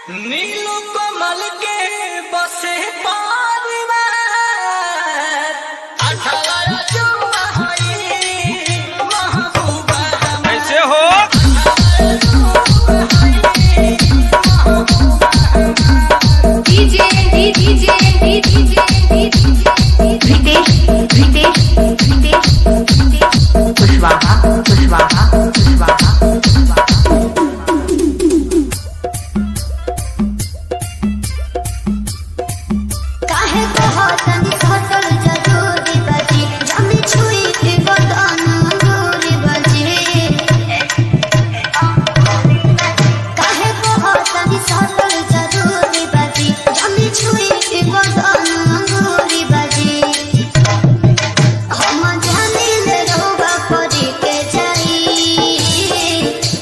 नीलो कमल के बसे पानी में कैसे हो? कुशवाहा कुशवाहा कुशवाहा काहे कहतन सटल जरूरी बजी जमी छुई के बदन दूरी बजी काहे कहतन सटल जरूरी बजी जमी छुई के बदन दूरी बजी हम जाने ले रोबा परी के जाई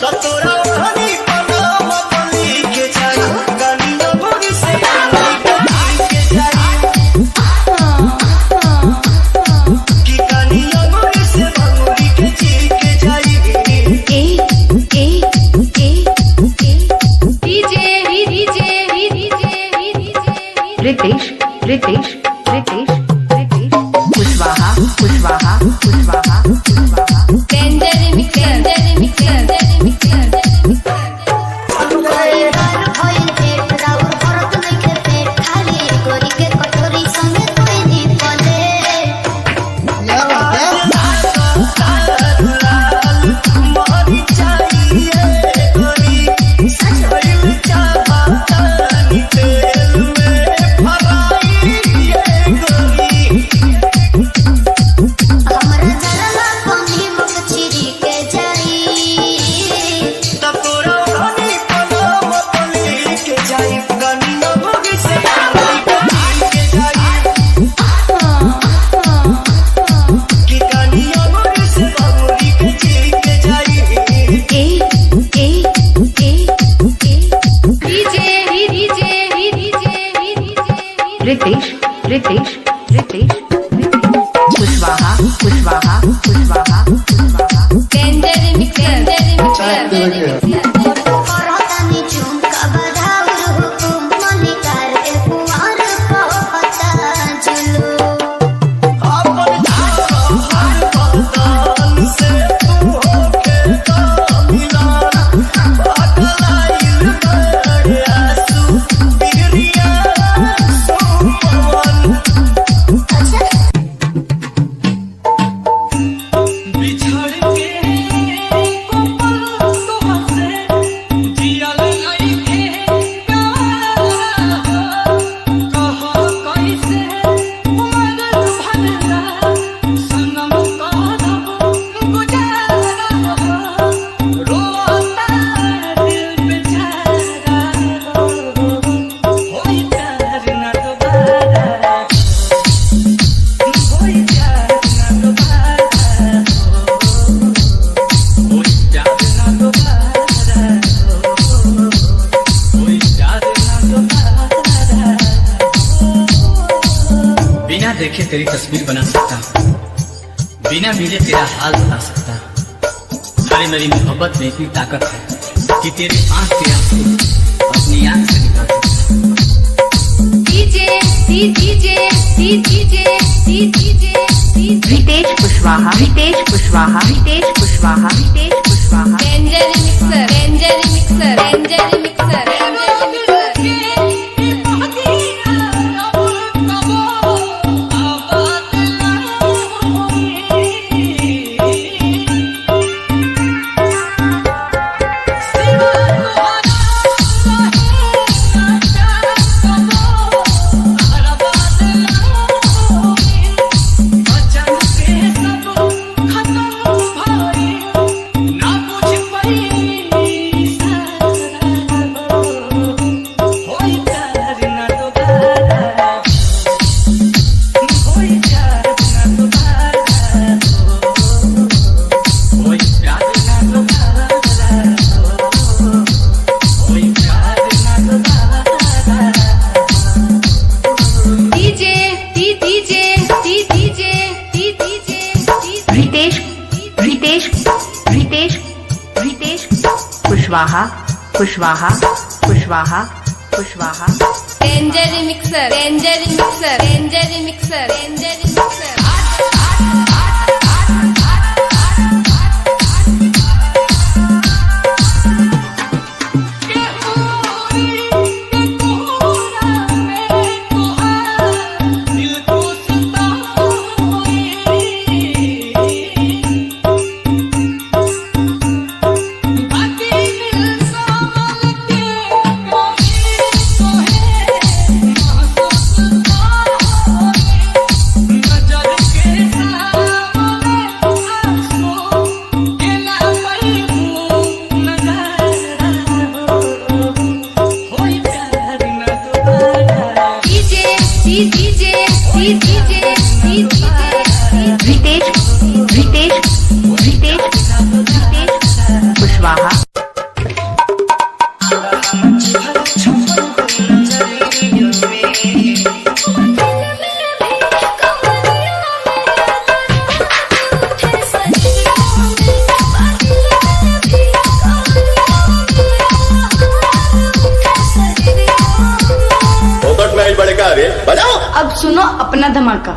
तोरा हनी पनाम पली के जाई गानियों भोगी से के जाई की गानियों भोगी से भंगुरी के जी के जाई रितेश रितेश रितेश रितेश कुशवाहा कुशवाहा कुशवाहा कुशवाहा कोई बार होई पेट राउर भरत नइखे पेट खाली गोरी के कटोरी संगे कोई नी पले मोरी चाहिए गोरी सजल चाहतानी तेल में फराई ये गोरी हमरा जरला कमी मुख चिरी के जाई तोरा हनी पनाम पली के जाई गानियों भोगी से के जाई की गानियों भोगी से भंगुरी के जी के जाई रितेश रितेश रितेश कुशवाहा कुशवाहा कुशवाहा कुशवाहा करतानी झुमका बधाउर हुकुम मनिकार के कुंवर कहता जुलू अपन हर बदन से तू होके मिलान अटलाइल बड़े आंसू बिरिया सोमवन अच्छा बिछड़ के कोपल सुहासे जियल नहीं थे कहा कैसे उमर भरला सनम कहब गुजारा रोता दिल बेचारा होई प्यार ना दोबारा होई प्यार ना दोबारा होई प्यार ना दोबारा होई प्यार ना दोबारा बिना देखे तेरी तस्वीर बना सकता हूँ, बिना मिले तेरा हाल बता सकता हूँ। अरे मेरी मोहब्बत में इतनी ताकत है कि तेरी आंख के आंसू अपनी आंख से निकाल सकता हूँ। Ritesh Kushwaha Ritesh Kushwaha Ritesh Kushwaha Ritesh Kushwaha Kushwaha Kushwaha Kushwaha Kushwaha danger mixer danger mixer danger mixer danger mixer Kushwaha बजाओ। अब सुनो अपना धमाका।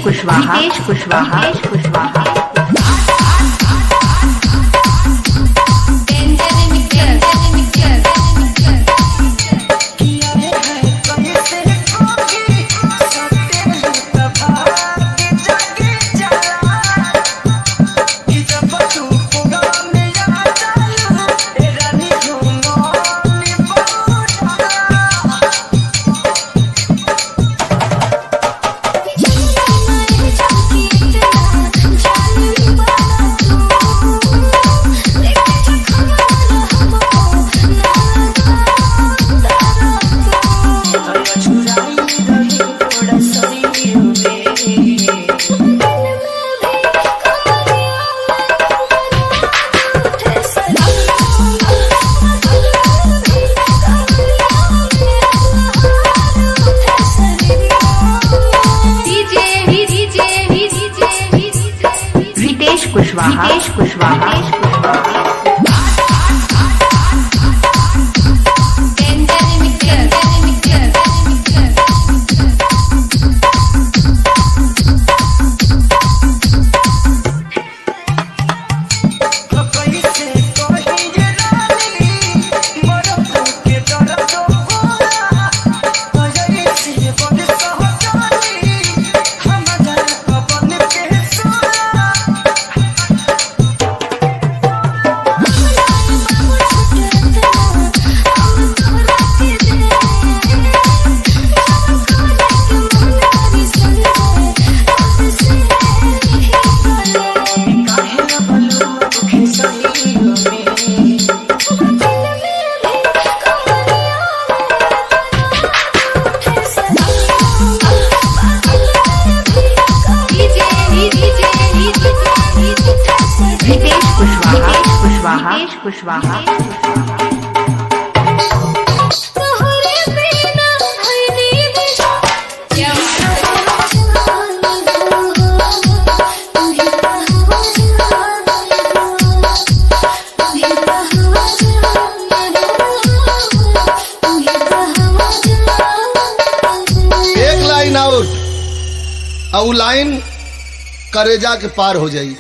कुशवाहा कुशवाहा कुशवाहा कुशवाहा कुशवाहा कुशवाहा एक लाइन और लाइन करेजा के पार हो जाई।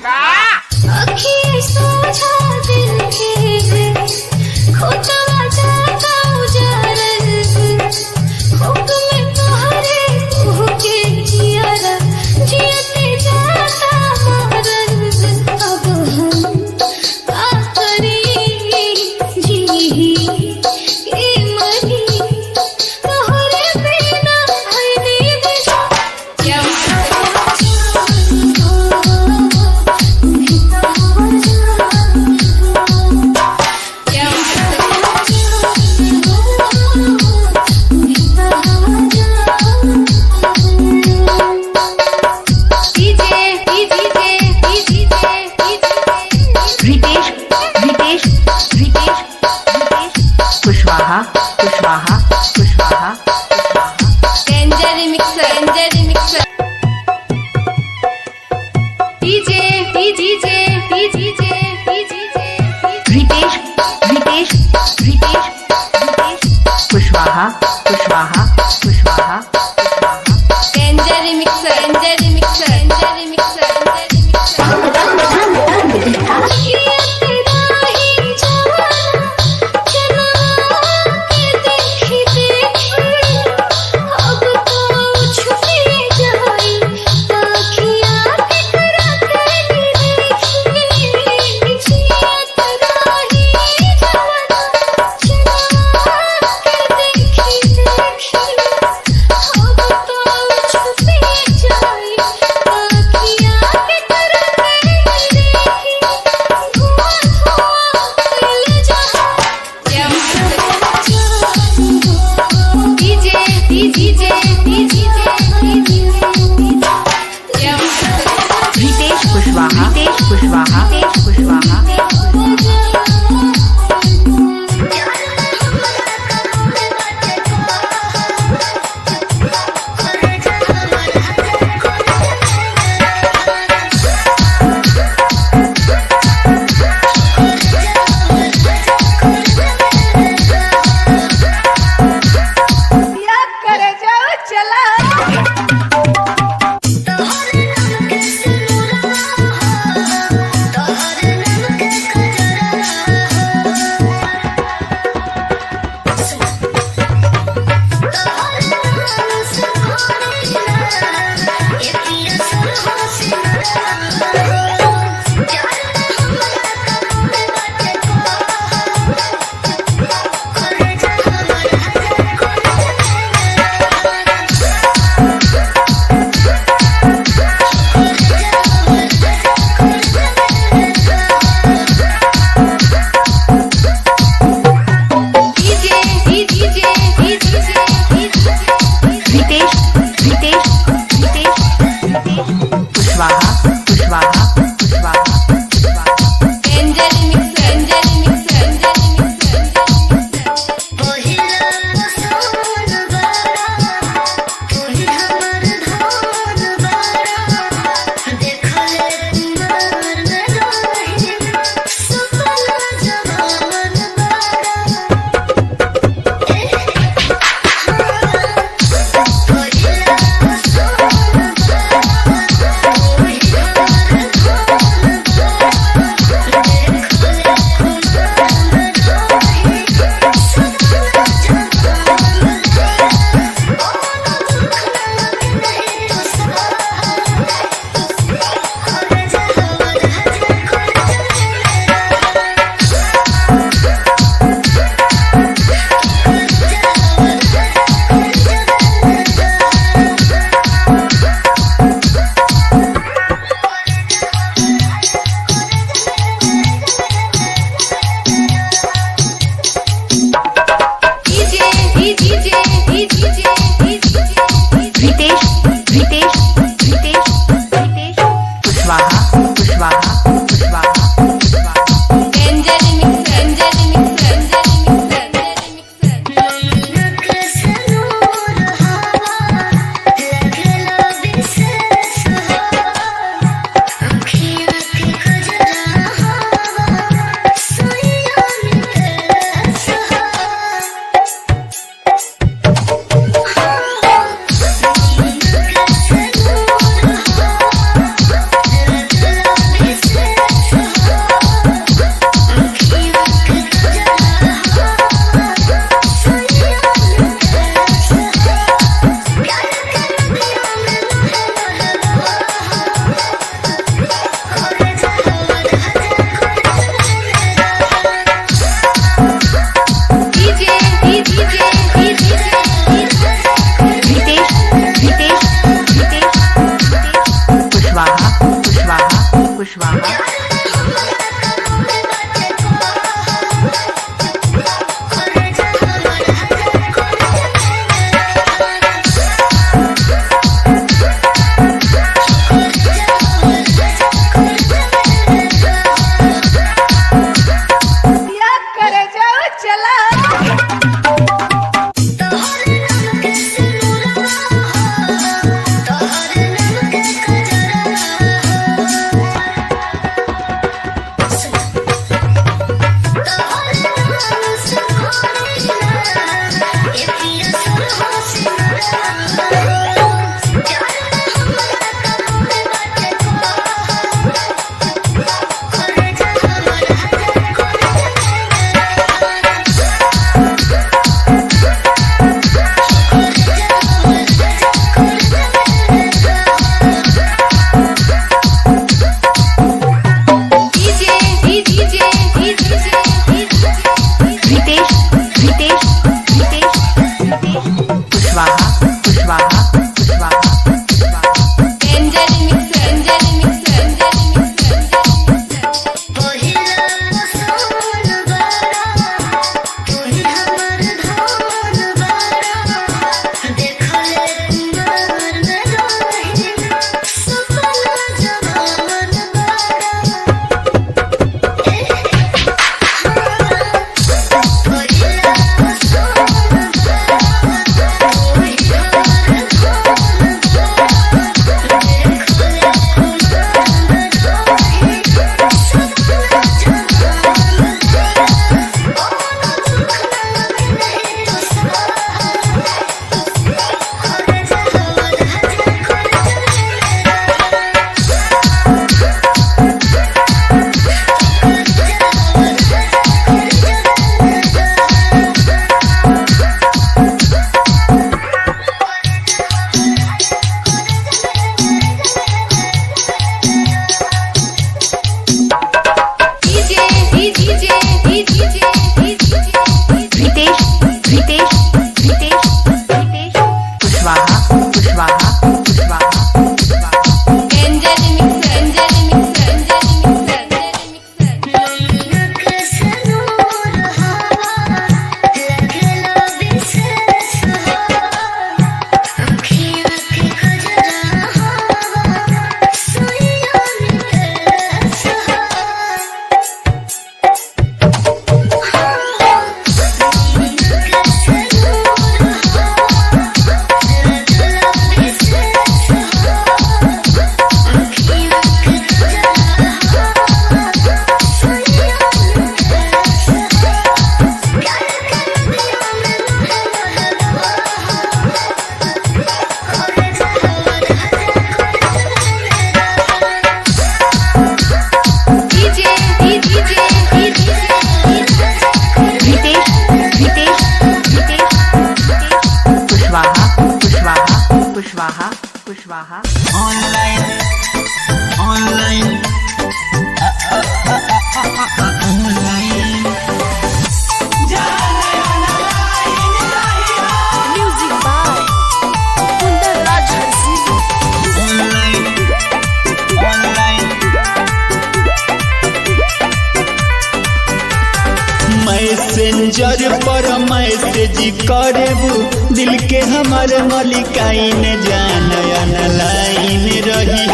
मैसेंजर पर मैसेज करबू दिल के हमारे मलिकाइन जान ऑनलाइन रही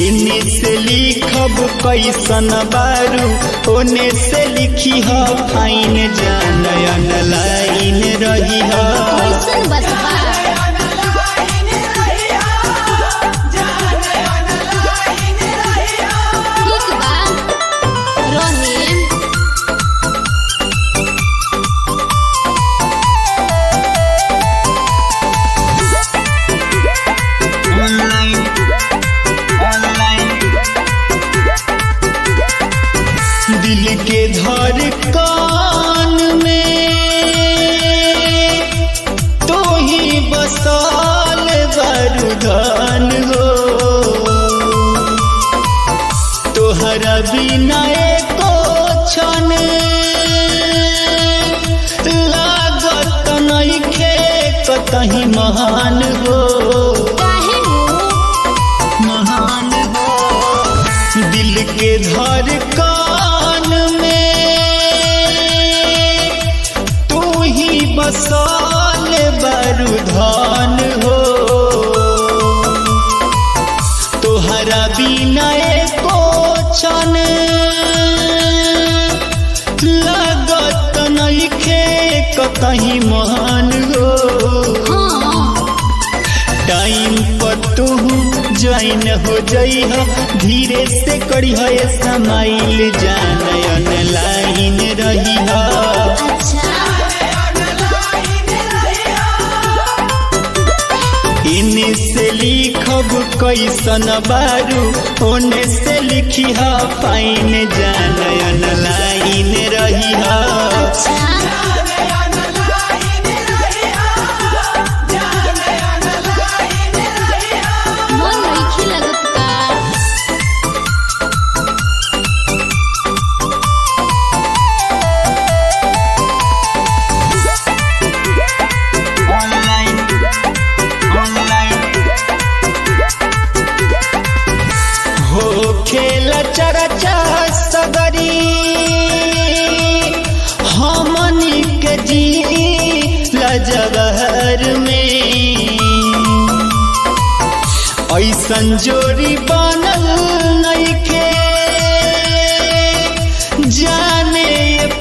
इन्हीं से लिखब कैसन बारू ओने से लिखी हो फाइन जान ऑनलाइन रही दिल के धड़कन में तो ही बसल बारूदान हो तोहरा बिना एको क्षण लागत नइखे कतही महान हो महान हो दिल के धड़कन बसल बारूदान हो तोहरा बिना एको क्षण लागत नइखे कतही महान हो टाइम पर तू ज्वाइन हो जइह धीरे से करिह समाइल जान ऑनलाइन रही इन्हीं से लिखब कैसन बारू ओने से लिखी फाइन जान ऑनलाइन रही खेला चरचा सगरी हमनी के जी लजबर में ऐसन जोड़ी बनल नइखे जाने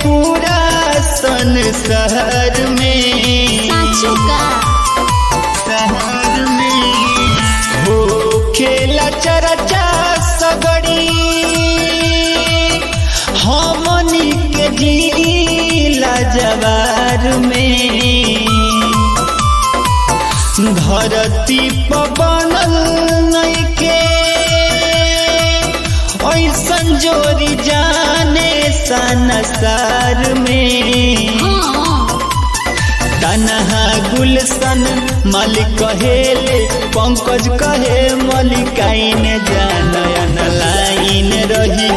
पूरा संसार में शहर में हो खेला चरचा सगड़ी हमनी के जिला जवार में धरती पर बनल नइखे ऐसन जोड़ी जाने संसार में तनहा गुलशन मालिक कहेले पंकज कहे मलिकाइन जान ऑनलाइन रही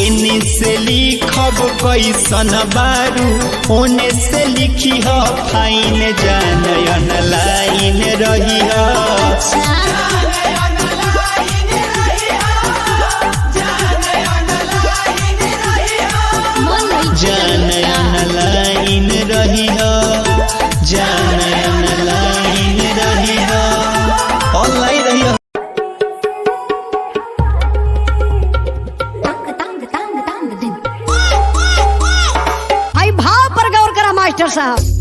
इन्हीं से लिखब कैसन बारू ओने से लिखी फाइन जान ऑनलाइन रही जान ऑनलाइन रही जान ऑनलाइन रही ऑनलाइन रही आई भाव पर गौर करा मास्टर साहब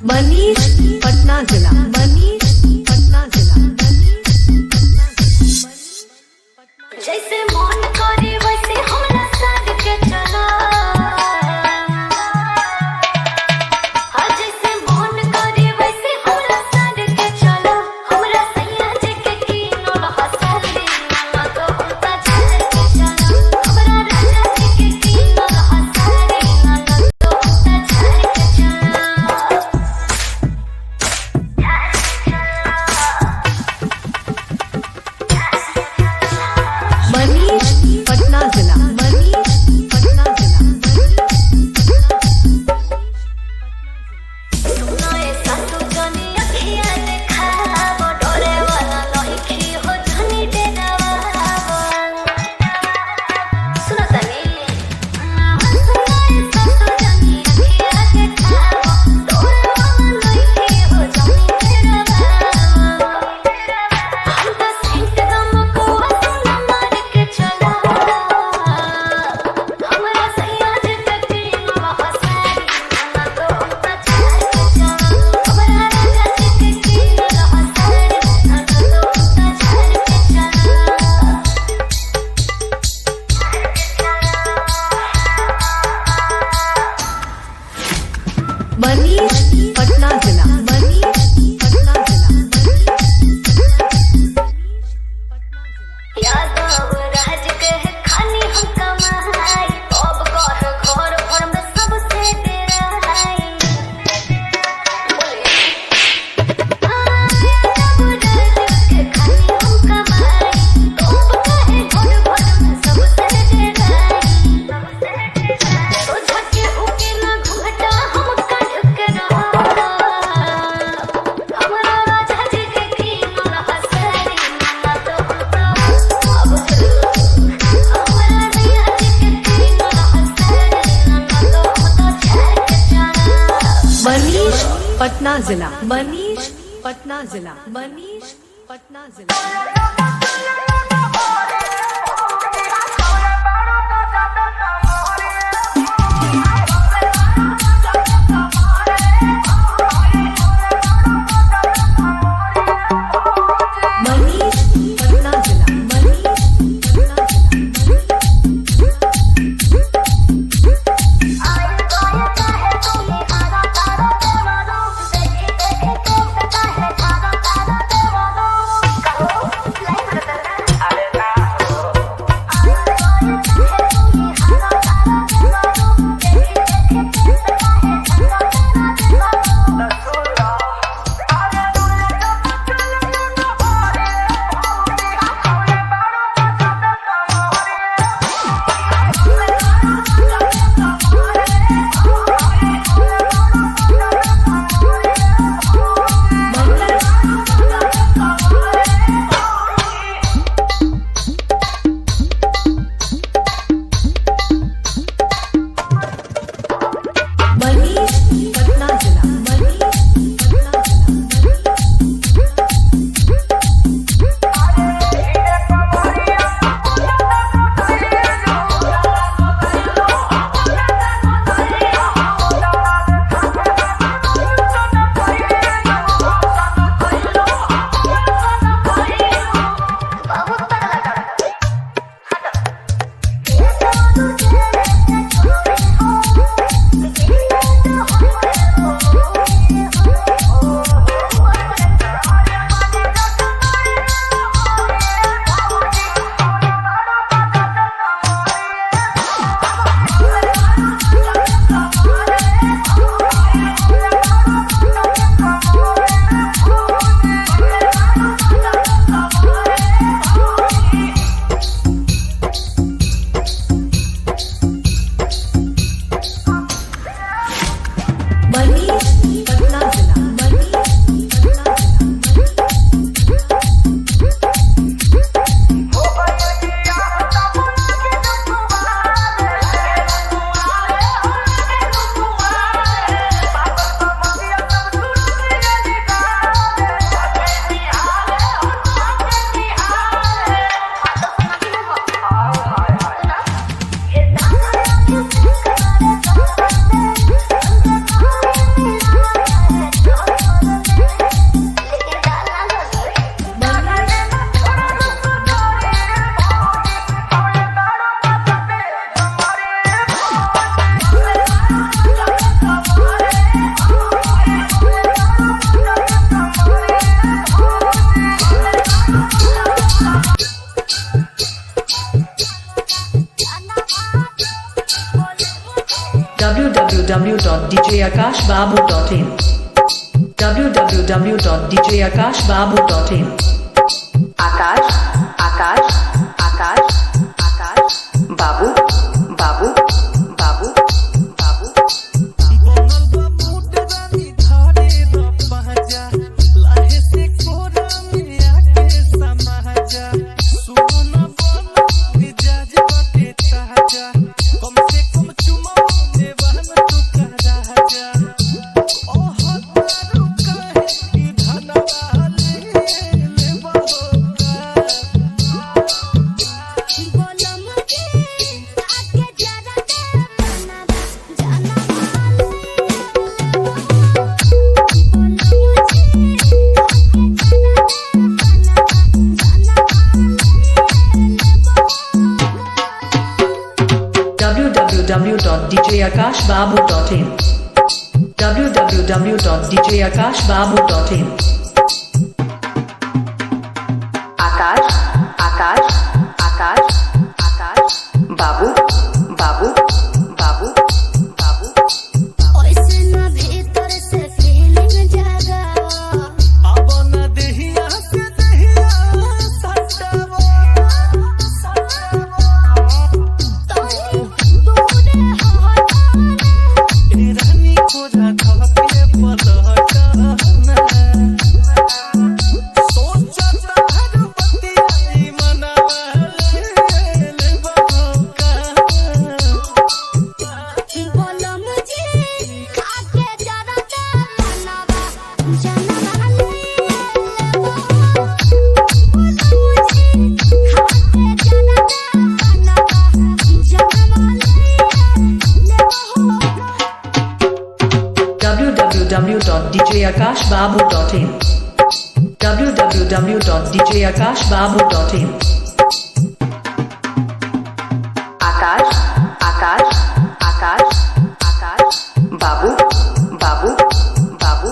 मनीष पटना जिला मनीष पटना जिला जैसे मन करे वैसे हमरा साथ के चला हाँ जैसे मन करे वैसे हमरा साथ के चला हमरा सैया जी के कीनो हंसा दे ना तो उल्टा चल के चला हमरा राजा जी के कीनो हंसा दे ना तो उल्टा चल के चला मनीष पटना जिला मनीष पटना जिला सुनाए सासू जानी अखियाँ देखावो डरे वाला लहिखी हो जानी डेरावा सुनो तनी सुनाए सासू जानी अखियाँ देखावो डरे वाला लहिखी हो जानी डेरावा हम तो सेंट गम को सुन मार के चला हमरा सैया जी के कीनो हंसारी ना तो उल्टा चल के चला हमरा राजा जी के कीनो हंसारी ना तो उल्टा चल के चला मनीष पटना जिला मनीष पटना जिला यादव राज के खानी हम कमाई अब घर घर भर में सबसे डेराई यादव राज के खानी हम कमाई अब कहे घर भर में सबसे डेराई तो झटके उके ना घूंघटा हम काढ़ के रहा हमरा राजा जी के कीनो हंसारी ना तो उल्टा अब हमरा राजा जी के कीनो हंसारी ना तो उल्टा चल के चला मनीष पटना जिला मनीष पटना जिला मनीष पटना जिला मनीष पटना जिला मनीष पटना जिला आए गाय काहे तुम्हें आगा तारा देवानो देखे देखे तो काहे आगा तारा देवानो कहो लाई मरता www.djakashbabu.in www.djakashbabu.in आकाश आकाश आकाश आकाश बाबू बाबू बाबू बाबू www.djakashbabu.in www.djakashbabu.in आकाश आकाश आकाश आकाश बाबू बाबू बाबू बाबू ओइसे ना भीतर से फीलिंग जागा अब न देहिया से देहिया सटावा तोरी दूरे हटाने रानी को राधा पे पलटना सोचता हर बतिया मनवा ले बका बोलो मुझे खाके जरा मनवा जनवा ले बोलो मुझे खाके जरा मनवा जनवा www.djakashbabu.in www.djakashbabu.in आकाश आकाश आकाश आकाश बाबू बाबू बाबू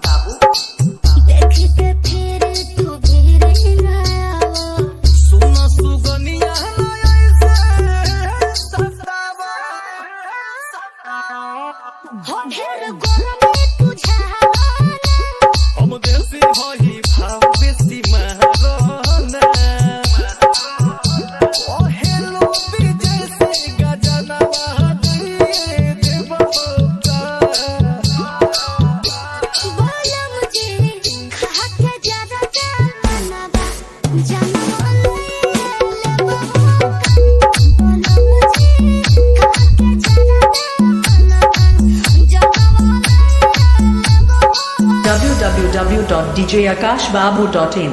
बाबू देखते फिर तू घेरे ना सुना सुगनिया ऐसे सतावा हो ढेर गरमी तुझावा हम देसी होई भाव बेसी महरोना ओ हेलो विजय से गजनवा दिए देवता बोलो मुझे खाके जरा मनवा जनवा ले बोलो मुझे खाके जरा मनवा जनवा ले www.djakashbabu.in